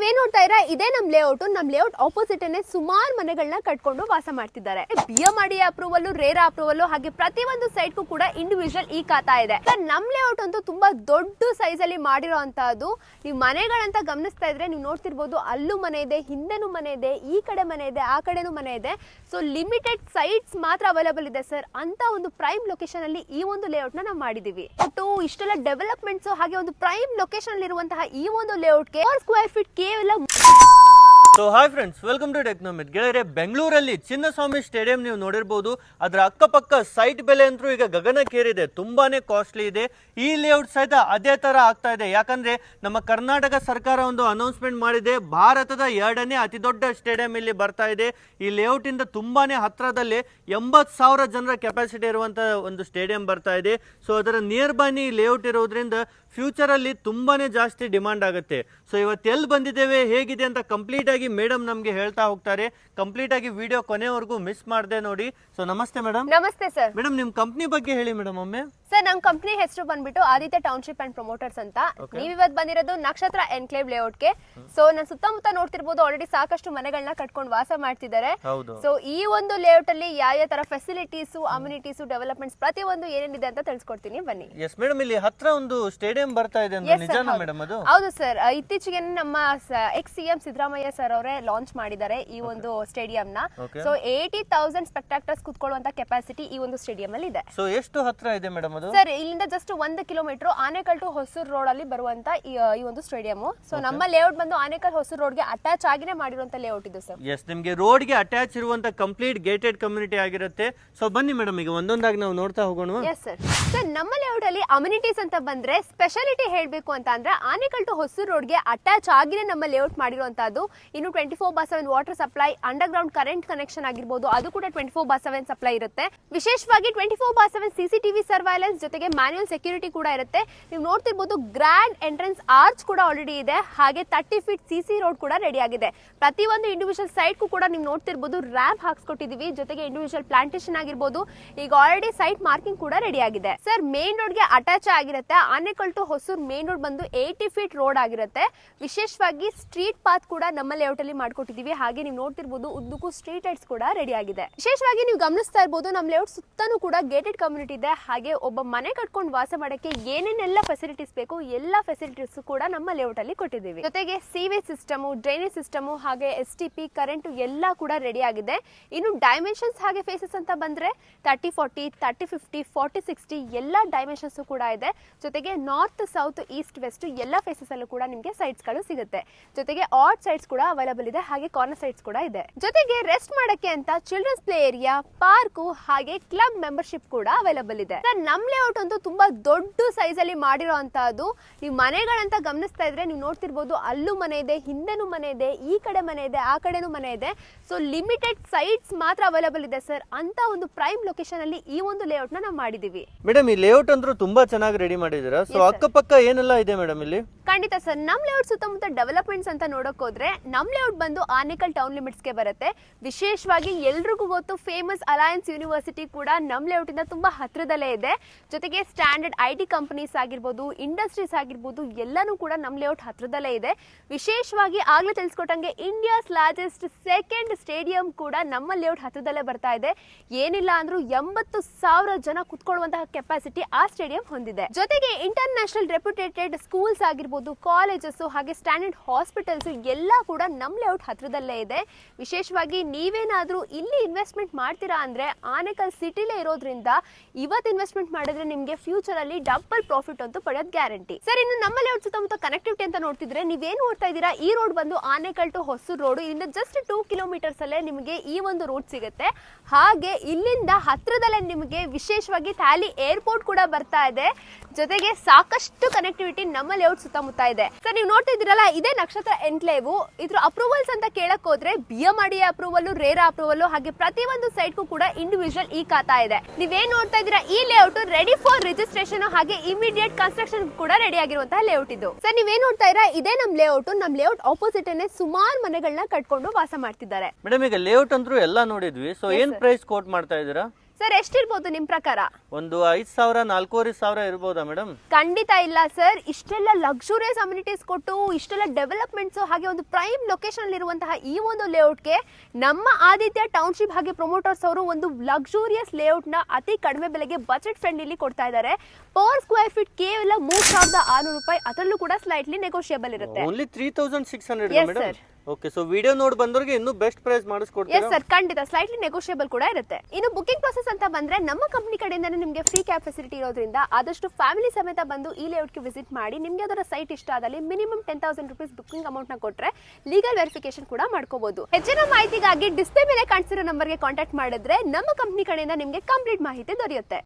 ನೀವೇನ್ ನೋಡ್ತಾ ಇರಾ ಇದೇ ನಮ್ ಲೇಔಟ್ ಆಪೋಸಿಟ್ ಏನೇ ಸುಮಾರು ಮನೆಗಳನ್ನ ಕಟ್ಕೊಂಡು ವಾಸ ಮಾಡ್ತಿದ್ದಾರೆ. BMRDA ಅಪ್ರೂವಲ್, ರೇರಾ ಅಪ್ರೂವಲ್ ಹಾಗೆ ಪ್ರತಿಯೊಂದು ಸೈಟ್ಗೂ ಕೂಡ ಇಂಡಿವಿಜುವಲ್ ಈ ಖಾತಾ ಇದೆ. ನಮ್ ಲೇಔಟ್ ಅಂತೂ ತುಂಬಾ ದೊಡ್ಡ ಸೈಜ್ ಅಲ್ಲಿ ಮಾಡಿರೋ ಅಂತದ್ದು. ನೀವು ಮನೆಗಳಂತ ಗಮನಿಸ್ತಾ ಇದ್ರೆ ನೀವು ನೋಡ್ತಿರ್ಬೋದು, ಅಲ್ಲೂ ಮನೆ ಇದೆ, ಹಿಂದೆನೂ ಮನೆ ಇದೆ, ಈ ಕಡೆ ಮನೆ ಇದೆ, ಆ ಕಡೆನೂ ಮನೆ ಇದೆ. ಸೊ ಲಿಮಿಟೆಡ್ ಸೈಟ್ಸ್ ಮಾತ್ರ ಅವೈಲೇಬಲ್ ಇದೆ ಸರ್. ಅಂತ ಒಂದು ಪ್ರೈಮ್ ಲೊಕೇಶನ್ ಅಲ್ಲಿ ಈ ಒಂದು ಲೇಔಟ್ ನಾವು ಮಾಡಿದೀವಿ. ಒಟ್ಟು ಇಷ್ಟೆಲ್ಲ ಡೆವಲಪ್ಮೆಂಟ್ಸ್ ಹಾಗೆ ಒಂದು ಪ್ರೈಮ್ ಲೊಕೇಶನ್ ಅಲ್ಲಿ ಇರುವಂತಹ ಈ ಒಂದು ಲೇಔಟ್ಗೆ ಸ್ಕ್ವೇರ್ ಫೀಟ್ ಕೇವಲ. So hi friends, welcome to Technomit. ಗೆಳೆಯರೆ, ಬೆಂಗಳೂರಲ್ಲಿ ಚಿನ್ನಸ್ವಾಮಿ ಸ್ಟೇಡಿಯಂ ನೀವು ನೋಡಿರ್ಬೋದು. ಅದರ ಅಕ್ಕಪಕ್ಕ ಸೈಟ್ ಬೆಲೆ ಅಂತೂ ಈಗ ಗಗನಕ್ಕೇರಿದೆ, ತುಂಬಾನೇ ಕಾಸ್ಟ್ಲಿ ಇದೆ. ಈ ಲೇಔಟ್ ಸಹಿತ ಅದೇ ತರ ಆಗ್ತಾ ಇದೆ. ಯಾಕಂದ್ರೆ ನಮ್ಮ ಕರ್ನಾಟಕ ಸರ್ಕಾರ ಒಂದು ಅನೌನ್ಸ್ಮೆಂಟ್ ಮಾಡಿದೆ, ಭಾರತದ 2ನೇ ಅತಿ ದೊಡ್ಡ ಸ್ಟೇಡಿಯಂ ಇಲ್ಲಿ ಬರ್ತಾ ಇದೆ. ಈ ಲೇಔಟ್ ಇಂದ ತುಂಬಾನೇ ಹತ್ರದಲ್ಲಿ 80,000 ಜನರ ಕೆಪಾಸಿಟಿ ಇರುವಂತಹ ಒಂದು ಸ್ಟೇಡಿಯಂ ಬರ್ತಾ ಇದೆ. ಸೊ ಅದರ ನಿಯರ್ ಬೈ ಈ ಲೇಔಟ್ ಇರೋದ್ರಿಂದ ಫ್ಯೂಚರ್ ಅಲ್ಲಿ ತುಂಬಾನೇ ಜಾಸ್ತಿ ಡಿಮಾಂಡ್ ಆಗುತ್ತೆ. ಸೊ ಇವತ್ತು ಎಲ್ಲಿ ಬಂದಿದ್ದೇವೆ, ಹೇಗಿದೆ ಅಂತ ಕಂಪ್ಲೀಟ್ ಆಗಿ ಮೇಡಮ್ ನಮ್ಗೆ ಹೇಳ್ತಾ ಹೋಗ್ತಾರೆ. ಕಂಪ್ಲೀಟ್ ಆಗಿ ವಿಡಿಯೋ ಕೊನೆವರೆಗೂ ಮಿಸ್ ಮಾಡದೆ ನೋಡಿ. ಸೊ ನಮಸ್ತೆ ಮೇಡಮ್. ನಮಸ್ತೆ ಸರ್. ಮೇಡಮ್, ನಿಮ್ ಕಂಪ್ನಿ ಬಗ್ಗೆ ಹೇಳಿ ಮೇಡಮ್ ಒಮ್ಮೆ. ಸರ್, ನಮ್ಮ ಕಂಪ್ನಿ ಹೆಸರು ಬಂದ್ಬಿಟ್ಟು ಆದಿತ್ಯ ಟೌನ್ಶಿಪ್ ಅಂಡ್ ಪ್ರಮೋಟರ್ಸ್ ಅಂತ. ನೀವ್ ಇವತ್ತು ಬಂದಿರೋದು ನಕ್ಷತ್ರ ಎನ್ಕ್ಲೇವ್ ಲೇಔಟ್ ಗೆ. ಸೊ ನಾನು ಸುತ್ತಮುತ್ತ ನೋಡ್ತಿರ್ಬೋದು, ಆಲ್ರೆಡಿ ಸಾಕಷ್ಟು ಮನೆಗಳನ್ನ ಕಟ್ಕೊಂಡು ವಾಸ ಮಾಡ್ತಿದ್ದಾರೆ. ಸೊ ಈ ಒಂದು ಲೇಔಟ್ ಅಲ್ಲಿ ಯಾವ ತರ ಫೆಸಿಲಿಟೀಸ್, ಅಮ್ಯುನಿಟೀಸ್, ಡೆವಲಪ್ಮೆಂಟ್ಸ್ ಪ್ರತಿಯೊಂದು ಏನೇನಿದೆ ಅಂತ ತಿಳಿಸ್ಕೊಡ್ತೀನಿ, ಬನ್ನಿ. ಎಸ್ ಮೇಡಮ್, ಇಲ್ಲಿ ಹತ್ರ ಒಂದು ಸ್ಟೇಡಿಯಂ ಬರ್ತಾ ಇದೆ ಅಂತ ನಿಜಾನಾ ಮೇಡಮ್? ಅದು ಹೌದು ಸರ್. ಇತ್ತೀಚೆಗೆ ನಮ್ಮ ಎಕ್ಸ್ CM ಸಿದ್ದರಾಮಯ್ಯ ಸರ್ ಅವರೇ ಲಾಂಚ್ ಮಾಡಿದ್ದಾರೆ ಈ ಒಂದು ಸ್ಟೇಡಿಯಂ ನ. ಸೊ 80,000 ಸ್ಪೆಕ್ಟಾಕ್ಟರ್ಸ್ ಕುತ್ಕೊಳ್ಳುವಂತ ಕೆಪಾಸಿಟಿ ಈ ಒಂದು ಸ್ಟೇಡಿಯಂ ಅಲ್ಲಿ ಇದೆ. ಸೊ ಎಷ್ಟು ಹತ್ರ ಇದೆ ಮೇಡಮ್ ಅದು? ಸರ್, ಇಲ್ಲಿಂದ just 1 kilometre Anekal to Hosur road ಅಲ್ಲಿ ಬರುವಂತ ಈ ಒಂದು ಸ್ಟೇಡಿಯಂ. ಸೊ ನಮ್ಮ ಲೇಔಟ್ ಬಂದು ಆನೇಕಲ್ ಹೊಸೂರು ರೋಡ್ ಗೆ ಅಟ್ಯಾಚ್ ಆಗಿನೇ ಮಾಡಿರುವಂತ ಲೇಔಟ್ ಇದು ಸರ್. ಎಸ್, ನಿಮ್ಗೆ ರೋಡ್ ಗೆ ಅಟ್ಯಾಚ್ ಇರುವಂತ ಕಂಪ್ಲೀಟ್ ಗೇಟೆಡ್ ಕಮ್ಯುನಿಟಿ ಆಗಿರುತ್ತೆ. ಸೊ ಬನ್ನಿ ಮೇಡಮ್, ಈಗ ಒಂದೊಂದಾಗಿ ನಾವು ನೋಡ್ತಾ ಹೋಗೋಣ. Yes sir. ಸರ್, ನಮ್ಮ ಲೇಔಟ್ ಅಲ್ಲಿ ಅಮ್ಯುನಿಟೀಸ್ ಅಂತ ಬಂದ್ರೆ ಸ್ಪೆಷಾಲಿಟಿ ಹೇಳ್ಬೇಕು ಅಂತ ಅಂದ್ರೆ ಆನೇಕಲ್ ಟು ಹೊಸೂರು ರೋಡ್ ಗೆ ಅಟ್ಯಾಚ್ ಆಗಿನೇ ನಮ್ಮ ಲೇಔಟ್ ಮಾಡಿರುವಂತದ್ದು. ಇನ್ನು 24/7 water supply, under ground current connection ಆಗಿರ್ಬೋದು, ಅದು ಕೂಡ 24/7 ಸಪ್ಲೈ ಇರುತ್ತೆ. ವಿಶೇಷವಾಗಿ 24/7 CCTV ಸರ್ವೈಲೆನ್ಸ್ ಜೊತೆಗೆ ಮ್ಯಾನ್ಯುಯಲ್ ಸೆಕ್ಯೂರಿಟಿ ಕೂಡ ಇರುತ್ತೆ. ನೀವು ನೋಡ್ತಿರ್ಬೋದು, ಗ್ರ್ಯಾಂಡ್ ಎಂಟ್ರೆನ್ಸ್ ಆರ್ಚ್ ಕೂಡ ಆಲ್ರೆಡಿ ಇದೆ. ಹಾಗೆ 30 ಫೀಟ್ CC ರೋಡ್ ಕೂಡ ರೆಡಿ ಆಗಿದೆ. ಪ್ರತಿಯೊಂದು ಇಂಡಿವಿಜುವಲ್ ಸೈಟ್ ಕೂಡ ನೀವು ನೋಡ್ತಿರ್ಬೋದು, ರ್ಯಾಂಪ್ ಹಾಕ್ಸ್ಕೊಟ್ಟಿದೀವಿ. ಜೊತೆಗೆ ಇಂಡಿವಿಜುವಲ್ ಪ್ಲಾಂಟೇಶನ್ ಆಗಿರ್ಬೋದು, ಈಗ ಆಲ್ರೆಡಿ ಸೈಟ್ ಮಾರ್ಕಿಂಗ್ ಕೂಡ ರೆಡಿ ಆಗಿದೆ. ಸರ್, ಮೇನ್ ರೋಡ್ ಗೆ ಅಟ್ಯಾಚ್ ಆಗಿರುತ್ತೆ. Anekal to Hosur main road ಬಂದು 80 ಫೀಟ್ ರೋಡ್ ಆಗಿರುತ್ತೆ. ವಿಶೇಷವಾಗಿ ಸ್ಟ್ರೀಟ್ ಪಾತ್ ಕೂಡ ನಮ್ಮ ಲೇಔಟ್ ಅಲ್ಲಿ ಮಾಡ್ಕೊಟ್ಟಿದೀವಿ. ಹಾಗೆ ನೀವು ನೋಡ್ತಿರ್ಬೋದು, ಉದ್ದಕ್ಕೂ ಸ್ಟ್ರೀಟ್ ಲೈಟ್ಸ್ ಕೂಡ ರೆಡಿ ಆಗಿದೆ. ವಿಶೇಷವಾಗಿ ನೀವು ಗಮನಿಸ್ತಾ ಇರ್ಬೋದು, ನಮ್ಮ ಲೇಔಟ್ ಸುತ್ತನೂ ಕೂಡ ಗೇಟೆಡ್ ಕಮ್ಯುನಿಟಿ ಇದೆ. ಹಾಗೆ ಒಬ್ಬ ಮನೆ ಕಟ್ಕೊಂಡು ವಾಸ ಮಾಡಕ್ಕೆ ಏನೇನೆಲ್ಲ ಫೆಸಿಲಿಟೀಸ್ ಬೇಕು, ಎಲ್ಲಾ ಫೆಸಿಲಿಟೀಸ್ ಕೂಡ ನಮ್ಮ ಲೇಔಟ್ ಅಲ್ಲಿ ಕೊಟ್ಟಿದ್ದೀವಿ. ಜೊತೆಗೆ ಸೀವೇಜ್ ಸಿಸ್ಟಮ್, ಡ್ರೈನೇಜ್ ಸಿಸ್ಟಮ್, ಹಾಗೆ STP ಕರೆಂಟ್ ಎಲ್ಲ ಕೂಡ ರೆಡಿ ಆಗಿದೆ. ಇನ್ನು ಡೈಮೆನ್ಷನ್ಸ್ ಹಾಗೆ ಫೇಸಸ್ ಅಂತ ಬಂದ್ರೆ 30-40, 30-50, 40-60 ಎಲ್ಲ ಡೈಮೆನ್ಷನ್ಸ್ ಕೂಡ ಇದೆ. ಜೊತೆಗೆ ನಾರ್ತ್, ಸೌತ್, ಈಸ್ಟ್, ವೆಸ್ಟ್ ಎಲ್ಲ ಫೇಸಸ್ ಅಲ್ಲೂ ಕೂಡ ನಿಮಗೆ ಸೈಟ್ಸ್ ಗಳು ಸಿಗುತ್ತೆ. ಜೊತೆಗೆ ಆಡ್ ಸೈಟ್ಸ್ ಕೂಡ ಅವೈಲೇಬಲ್ ಇದೆ. ಹಾಗೆ ಕಾರ್ನರ್ ಸೈಟ್ಸ್ ಕೂಡ ಇದೆ. ಜೊತೆಗೆ ರೆಸ್ಟ್ ಮಾಡಕ್ಕೆ ಅಂತ ಚಿಲ್ಡ್ರನ್ಸ್ ಪ್ಲೇ ಏರಿಯಾ, ಪಾರ್ಕು ಹಾಗೆ ಕ್ಲಬ್ ಮೆಂಬರ್ಶಿಪ್ ಕೂಡ ಅವೈಲೇಬಲ್ ಇದೆ. ಸರ್, ನಮ್ ಲೇಔಟ್ ಅಂತೂ ತುಂಬಾ ದೊಡ್ಡ ಸೈಜ್ ಅಲ್ಲಿ ಮಾಡಿರೋ ಅಂತದ್ದು. ನೀವು ಮನೆಗಳಂತ ಗಮನಿಸ್ತಾ ಇದ್ರೆ ನೀವು ನೋಡ್ತಿರ್ಬೋದು, ಅಲ್ಲೂ ಮನೆ ಇದೆ, ಹಿಂದೆನೂ ಮನೆ ಇದೆ, ಈ ಕಡೆ ಮನೆ ಇದೆ, ಆ ಕಡೆನೂ ಮನೆ ಇದೆ. ಸೊ ಲಿಮಿಟೆಡ್ ಸೈಟ್ಸ್ ಮಾತ್ರ ಅವೈಲೇಬಲ್ ಇದೆ ಸರ್. ಅಂತ ಒಂದು ಪ್ರೈಮ್ ಲೊಕೇಶನ್ ಅಲ್ಲಿ ಈ ಒಂದು ಲೇಔಟ್ ನ ನಾವು ಮಾಡಿದೀವಿ. ಮೇಡಮ್, ಈ ಲೇಔಟ್ ಅಂದ್ರೂ ತುಂಬಾ ಚೆನ್ನಾಗಿ ರೆಡಿ ಮಾಡಿದೀರಾ. ಸೊ ಅಕ್ಕಪಕ್ಕ ಏನೆಲ್ಲ ಇದೆ ಮೇಡಮ್ ಇಲ್ಲಿ? ಖಂಡಿತ ಸರ್. ನಮ್ ಲೇಔಟ್ ಸುತ್ತಮುತ್ತ ಡೆವಲಪ್ಮೆಂಟ್ಸ್ ಅಂತ ನೋಡಕ್ ಹೋದ್ರೆ ನಮ್ ಲೇಔಟ್ ಬಂದು ಆನೇಕಲ್ ಟೌನ್ ಲಿಮಿಟ್ಸ್ ಗೆ ಬರುತ್ತೆ. ವಿಶೇಷವಾಗಿ ಎಲ್ರಿಗೂ ಗೊತ್ತು, ಫೇಮಸ್ ಅಲಯನ್ಸ್ ಯೂನಿವರ್ಸಿಟಿ ಕೂಡ ನಮ್ ಲೇಔಟ್ ಇಂದ ತುಂಬಾ ಹತ್ರದಲ್ಲೇ ಇದೆ. ಜೊತೆಗೆ ಸ್ಟ್ಯಾಂಡರ್ಡ್ IT ಕಂಪನೀಸ್ ಆಗಿರ್ಬೋದು, ಇಂಡಸ್ಟ್ರೀಸ್ ಆಗಿರ್ಬೋದು, ಎಲ್ಲಾನು ಕೂಡ ನಮ್ ಲೇಔಟ್ ಹತ್ರದಲ್ಲೇ ಇದೆ. ವಿಶೇಷವಾಗಿ ಆಗ್ಲೇ ತಿಳಿಸ್ಕೊಟ್ಟಂಗೆ ಇಂಡಿಯಾಸ್ ಲಾರ್ಜೆಸ್ಟ್ ಸೆಕೆಂಡ್ ಸ್ಟೇಡಿಯಂ ಕೂಡ ನಮ್ಮ ಲೇಔಟ್ ಹತ್ರದಲ್ಲೇ ಬರ್ತಾ ಇದೆ. ಏನಿಲ್ಲ ಅಂದ್ರೂ 80,000 ಜನ ಕುತ್ಕೊಳ್ಳುವಂತಹ ಕೆಪಾಸಿಟಿ ಆ ಸ್ಟೇಡಿಯಂ ಹೊಂದಿದೆ. ಜೊತೆಗೆ ಇಂಟರ್ನ್ಯಾಷನಲ್ ರೆಪ್ಯುಟೇಟೆಡ್ ಸ್ಕೂಲ್ಸ್ ಆಗಿರ್ಬೋದು, ಕಾಲೇಜಸ್ ಹಾಗೆ ಸ್ಟ್ಯಾಂಡರ್ಡ್ ಹಾಸ್ಪಿಟಲ್ಸ್ ಎಲ್ಲ ಕೂಡ ನಮ್ ಲೇಔಟ್ ಹತ್ರದಲ್ಲೇ ಇದೆ. ವಿಶೇಷವಾಗಿ ನೀವೇನಾದ್ರೂ ಇಲ್ಲಿ ಇನ್ವೆಸ್ಟ್ಮೆಂಟ್ ಮಾಡ್ತೀರಾ ಅಂದ್ರೆ ಆನೇಕಲ್ ಸಿಟಿಲೇ ಇರೋದ್ರಿಂದ ಇವತ್ತು ಇನ್ವೆಸ್ಟ್ಮೆಂಟ್ ಮಾಡಿದ್ರೆ ನಿಮ್ಗೆ ಫ್ಯೂಚರ್ ಅಲ್ಲಿ ಡಬಲ್ ಪ್ರಾಫಿಟ್ ಅಂತೂ ಪಡೆಯೋದು ಗ್ಯಾರಂಟಿ. ಸರ್, ಇನ್ನು ನಮ್ಮ ಲೇಔಟ್ ಸುತ್ತಮುತ್ತ ಕನೆಕ್ಟಿವಿಟಿ ಅಂತ ನೋಡ್ತಿದ್ರೆ ನೀವೇನ್ ನೋಡ್ತಾ ಇದ್ದೀರಾ, ಈ ರೋಡ್ ಬಂದು ಆನೇಕಲ್ ಟು ಹೊಸೂರು ರೋಡ್. ಇಲ್ಲಿಂದ ಜಸ್ಟ್ 2 ಕಿಲೋಮೀಟರ್ಸ್ ಅಲ್ಲೇ ನಿಮಗೆ ಈ ಒಂದು ರೋಡ್ ಸಿಗುತ್ತೆ. ಹಾಗೆ ಇಲ್ಲಿಂದ ಹತ್ರದಲ್ಲೇ ನಿಮಗೆ ವಿಶೇಷವಾಗಿ ಥ್ಯಾಲಿ ಏರ್ಪೋರ್ಟ್ ಕೂಡ ಬರ್ತಾ ಇದೆ. ಜೊತೆಗೆ ಸಾಕಷ್ಟು ಕನೆಕ್ಟಿವಿಟಿ ನಮ್ಮ ಲೇಔಟ್ ಸುತ್ತಮುತ್ತ ಇದೆ. ಸರ್, ನೀವು ನೋಡ್ತಾ ಇದ್ದೀರಲ್ಲ, ಇದೇ ನಕ್ಷತ್ರ ಎನ್ಕ್ಲೇವ್. ಇದ್ರ ಅಪ್ರೂವಲ್ಸ್ ಅಂತ ಕೇಳಕ್ ಹೋದ್ರೆ BMRDA ಅಪ್ರೂವಲ್, ರೇರಾ ಅಪ್ರೂವಲ್ ಹಾಗೆ ಪ್ರತಿಯೊಂದು ಸೈಟ್ಗೂ ಕೂಡ ಇಂಡಿವಿಜುವಲ್ ಈ ಖಾತಾ ಇದೆ. ನೀವೇನ್ ನೋಡ್ತಾ ಇದ್ದೀರಾ, ಈ ಲೇಔಟ್ ರೆಡಿ ಫಾರ್ ರಿಜಿಸ್ಟ್ರೇಷನ್ ಹಾಗೆ ಇಮಿಡಿಯೇಟ್ ಕನ್ಸ್ಟ್ರಕ್ಷನ್ ಕೂಡ ರೆಡಿ ಆಗಿರುವಂತಹ ಲೇಔಟ್ ಇದು. ಸರ್, ನೀವೇನ್ ನೋಡ್ತಾ ಇರಾ ಇದೇ ನಮ್ ಲೇಔಟ್ ಆಪೋಸಿಟ್ ಏನೇ ಸುಮಾರು ಮನೆಗಳನ್ನ ಕಟ್ಕೊಂಡು ವಾಸ ಮಾಡ್ತಿದ್ದಾರೆ. ಮೇಡಮ್, ಈಗ ಲೇಔಟ್ ಅಂದ್ರೂ ಎಲ್ಲ ನೋಡಿದ್ವಿ. ಸೊ ಏನ್ ಪ್ರೈಸ್ ಕೋಟ್ ಮಾಡ್ತಾ ಇದ್ದೀರಾ? ಸರ್ ಎಷ್ಟಿರ್ಬೋದು ನಿಮ್ ಪ್ರಕಾರ? ಒಂದು 5,000 4,500 ಇರ್ಬೋದಾ ಮೇಡಮ್? ಖಂಡಿತ ಇಲ್ಲ ಸರ್. ಇಷ್ಟೆಲ್ಲ ಲಕ್ಸುರಿಯಸ್ ಅಮ್ಯುನಿಟೀಸ್ ಕೊಟ್ಟು ಇಷ್ಟೆಲ್ಲ ಡೆವಲಪ್ಮೆಂಟ್ಸ್ ಹಾಗೆ ಒಂದು ಪ್ರೈಮ್ ಲೊಕೇಶನ್ ಇರುವಂತಹ ಈ ಒಂದು ಲೇಔಟ್ಗೆ ನಮ್ಮ ಆದಿತ್ಯ ಟೌನ್ಶಿಪ್ ಹಾಗೆ ಪ್ರೊಮೋಟರ್ಸ್ ಅವರು ಒಂದು ಲಕ್ಸುರಿಯಸ್ ಲೇಔಟ್ ನ ಅತಿ ಕಡಿಮೆ ಬೆಲೆಗೆ ಬಜೆಟ್ ಫ್ರೆಂಡ್ಲಿ ಕೊಡ್ತಾ ಇದ್ದಾರೆ. ಪರ್ ಸ್ಕ್ವೇರ್ ಫೀಟ್ ಕೇವಲ 3,600 ರೂಪಾಯಿ, ಅದರಲ್ಲೂ ಕೂಡ ಸ್ಲೈಟ್ಲಿ ನೆಗೋಷಿಯಬಲ್ ಇರುತ್ತೆ. Only 3,600 Yes, madam. sir. Okay, so video ನೋಡಿ ಬಂದವರಿಗೆ ಇನ್ನೂ ಬೆಸ್ಟ್ ಪ್ರೈಸ್ ಮಾಡಿಸ್ಕೊಡ್ತೀರಾ? ಎಸ್ ಸರ್, ಖಂಡಿತ ಸ್ಲೈಟ್ಲಿ ನೆಗೋಷಿಯಬಲ್ ಕೂಡ ಇರುತ್ತೆ. ಇನ್ನು ಬುಕಿಂಗ್ ಪ್ರೊಸೆಸ್ ಅಂತ ಬಂದ್ರೆ ನಮ್ಮ ಕಂಪನಿ ಕಡೆಯಿಂದ ನಿಮಗೆ ಫ್ರೀ ಕ್ಯಾಬ್ ಫೆಸಿಲಿಟಿ ಇರೋದ್ರಿಂದ ಆದಷ್ಟು ಫ್ಯಾಮಿಲಿ ಸಮೇತ ಬಂದು ಈ ಲೇಔಟ್ಗೆ ವಿಸಿಟ್ ಮಾಡಿ ನಿಮಗೆ ಅದರ ಸೈಟ್ ಇಷ್ಟ ಆದಲ್ಲಿ ಮಿನಿಮಮ್ 10,000 ರೂಪೀಸ್ ಬುಕಿಂಗ್ ಅಮೌಂಟ್ ನ ಕೊಟ್ರೆ ಲೀಗಲ್ ವೆರಿಫಿಕೇಶನ್ ಕೂಡ ಮಾಡ್ಕೋಬಹುದು. ಹೆಚ್ಚಿನ ಮಾಹಿತಿಗಾಗಿ ಡಿಸ್ಪ್ಲೇ ಮೇಲೆ ಕಾಣಿಸಿರೋ ನಂಬರ್ಗೆ ಕಾಂಟ್ಯಾಕ್ಟ್ ಮಾಡಿದ್ರೆ ನಮ್ಮ ಕಂಪನಿ ಕಡೆಯಿಂದ ನಿಮಗೆ ಕಂಪ್ಲೀಟ್ ಮಾಹಿತಿ ದೊರೆಯುತ್ತೆ.